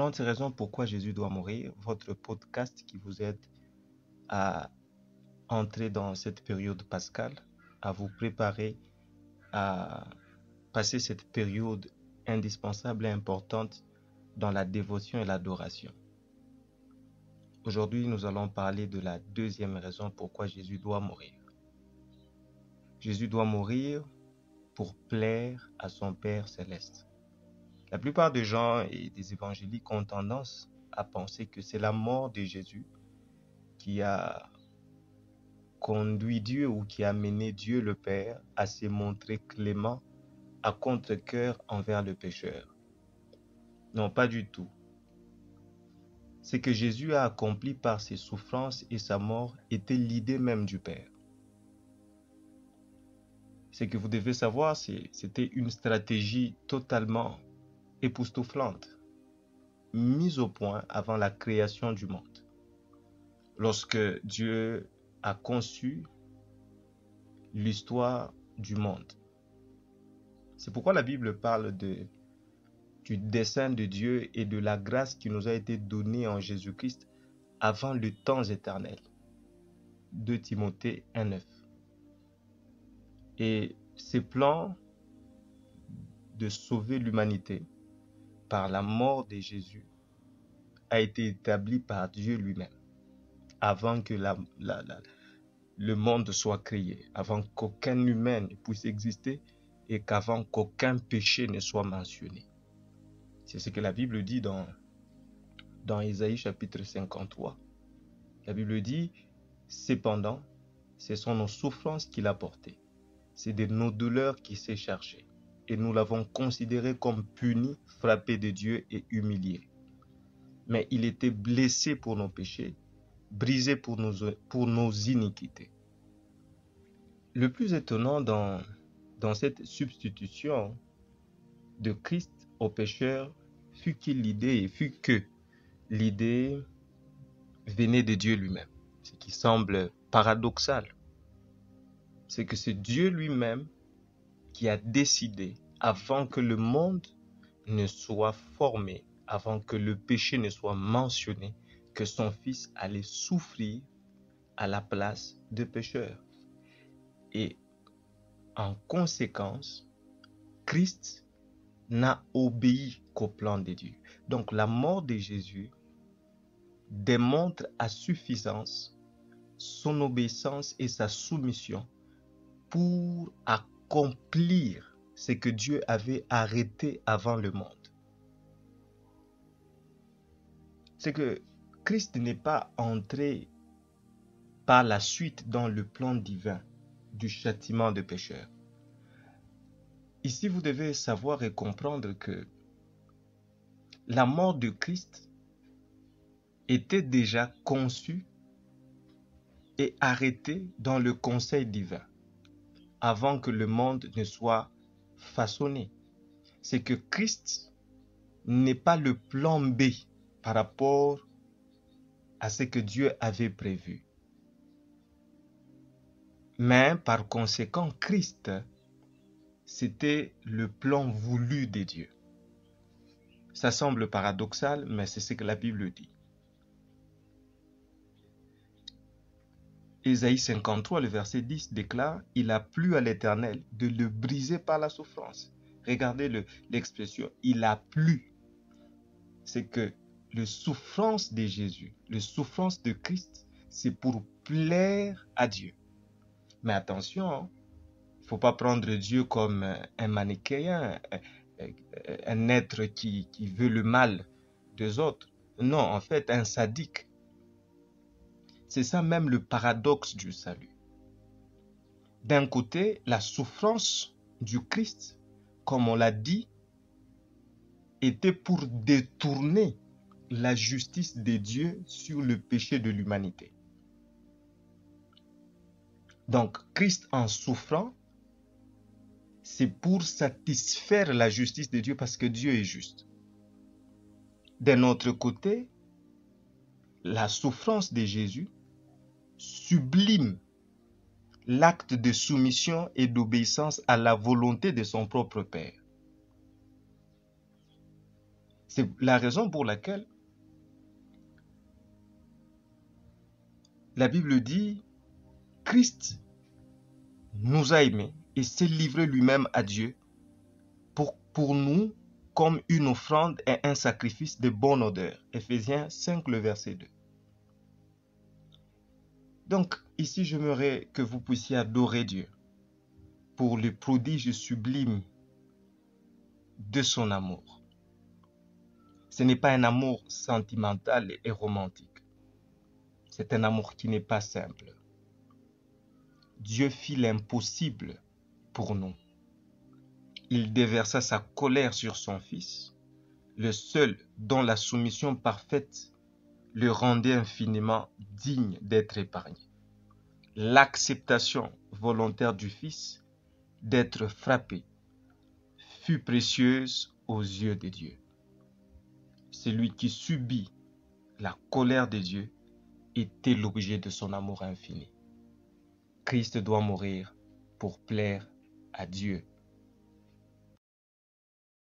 30 raisons pourquoi Jésus doit mourir, votre podcast qui vous aide à entrer dans cette période pascale, à vous préparer à passer cette période indispensable et importante dans la dévotion et l'adoration. Aujourd'hui, nous allons parler de la deuxième raison pourquoi Jésus doit mourir. Jésus doit mourir pour plaire à son Père céleste. La plupart des gens et des évangéliques ont tendance à penser que c'est la mort de Jésus qui a conduit Dieu ou qui a mené Dieu le Père à se montrer clément à contre-cœur envers le pécheur. Non, pas du tout. Ce que Jésus a accompli par ses souffrances et sa mort était l'idée même du Père. Ce que vous devez savoir, c'était une stratégie totalement époustouflante, mise au point avant la création du monde. Lorsque Dieu a conçu l'histoire du monde. C'est pourquoi la Bible parle du dessein de Dieu et de la grâce qui nous a été donnée en Jésus-Christ avant le temps éternel. 2 Timothée 1,9. Et ce plan de sauver l'humanité par la mort de Jésus a été établi par Dieu lui-même avant que le monde soit créé, avant qu'aucun humain ne puisse exister et qu'avant qu'aucun péché ne soit mentionné. C'est ce que la Bible dit dans Ésaïe chapitre 53. La Bible dit, cependant, ce sont nos souffrances qu'il a portées. C'est de nos douleurs qu'il s'est chargé. Et nous l'avons considéré comme puni, frappé de Dieu et humilié. Mais il était blessé pour nos péchés, brisé pour nos iniquités. Le plus étonnant dans cette substitution de Christ au pécheur fut que l'idée venait de Dieu lui-même. Ce qui semble paradoxal, c'est que c'est Dieu lui-même qui a décidé, avant que le monde ne soit formé, avant que le péché ne soit mentionné, que son Fils allait souffrir à la place de pécheurs. Et en conséquence, Christ n'a obéi qu'au plan de Dieu. Donc la mort de Jésus démontre à suffisance son obéissance et sa soumission pour accomplir ce que Dieu avait arrêté avant le monde. C'est que Christ n'est pas entré par la suite dans le plan divin du châtiment des pécheurs. Ici, vous devez savoir et comprendre que la mort de Christ était déjà conçue et arrêtée dans le conseil divin avant que le monde ne soit façonné. C'est que Christ n'est pas le plan B par rapport à ce que Dieu avait prévu. Mais par conséquent, Christ, c'était le plan voulu de Dieu. Ça semble paradoxal, mais c'est ce que la Bible dit. Ésaïe 53, le verset 10 déclare « Il a plu à l'Éternel de le briser par la souffrance ». Regardez l'expression « il a plu ». C'est que la souffrance de Jésus, la souffrance de Christ, c'est pour plaire à Dieu. Mais attention, il ne faut pas prendre Dieu comme un manichéen, un être qui veut le mal des autres. Non, en fait, un sadique. C'est ça même le paradoxe du salut. D'un côté, la souffrance du Christ, comme on l'a dit, était pour détourner la justice de Dieu sur le péché de l'humanité. Donc, Christ en souffrant, c'est pour satisfaire la justice de Dieu parce que Dieu est juste. D'un autre côté, la souffrance de Jésus sublime l'acte de soumission et d'obéissance à la volonté de son propre Père. C'est la raison pour laquelle la Bible dit, Christ nous a aimés et s'est livré lui-même à Dieu pour nous comme une offrande et un sacrifice de bonne odeur. Éphésiens 5, le verset 2. Donc, ici, j'aimerais que vous puissiez adorer Dieu pour le prodige sublime de son amour. Ce n'est pas un amour sentimental et romantique. C'est un amour qui n'est pas simple. Dieu fit l'impossible pour nous. Il déversa sa colère sur son Fils, le seul dont la soumission parfaite le rendait infiniment digne d'être épargné. L'acceptation volontaire du Fils d'être frappé fut précieuse aux yeux de Dieu. Celui qui subit la colère de Dieu était l'objet de son amour infini. Christ doit mourir pour plaire à Dieu.